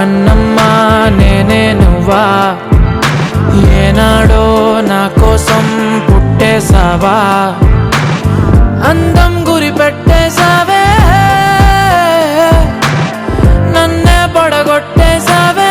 కన్నమ్మా నేనే నువ్వా, ఏనాడో నా కోసం పుట్టేసావా, అందం గురి పెట్టేసావే, నన్నే పడగొట్టేసావే.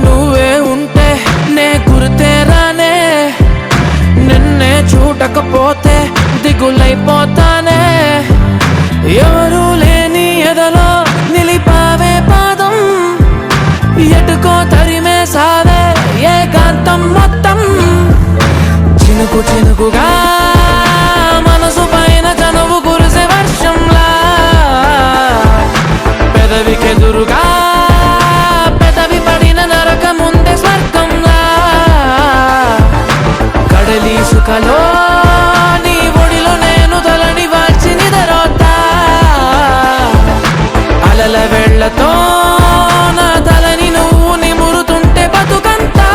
నువ్వే ఉంటే నే గుర్తేరానే, నిన్నే చూడకపోతే దిగులైపోతానే. ఎవరు లేని ఎదలో నిలిపావే పాదం, ఎటుకో తరిమే సావే ఏకాంతం మొత్తం. చినుకు చినుకుగా మనసు పైన చనువు కురిసే వర్షంలా, పెదవికెదురుగా సుఖలో నీ ఒడిలో నేను తలని వాల్చి నిదరోతా, అలల వెళ్ళతో నా తలని నువ్వు నిమురుతుంటే బతుకంతా.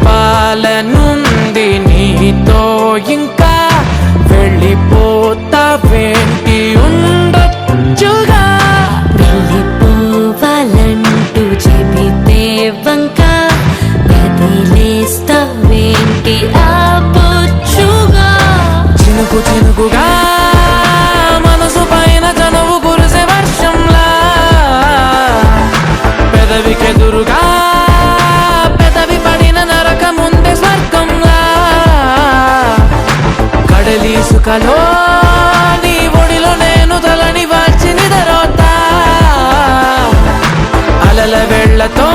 పాలనుంది నీతో ఇంకా వెళ్ళిపోతావేంటి, ఉండొచ్చుగా. వెళ్ళిపోవాలంటూ చెబితే వంక వదిలేస్తావేంటి ఆపొచ్చుగా. చినుకు చినుకుగా మనసు పైన చనువు కురిసే వర్షంలా, పెదవికెదురుగా సుఖలో నీ ఒడిలో నేను తలని వాల్చి నిదరోతా, అలల వెళ్ళతో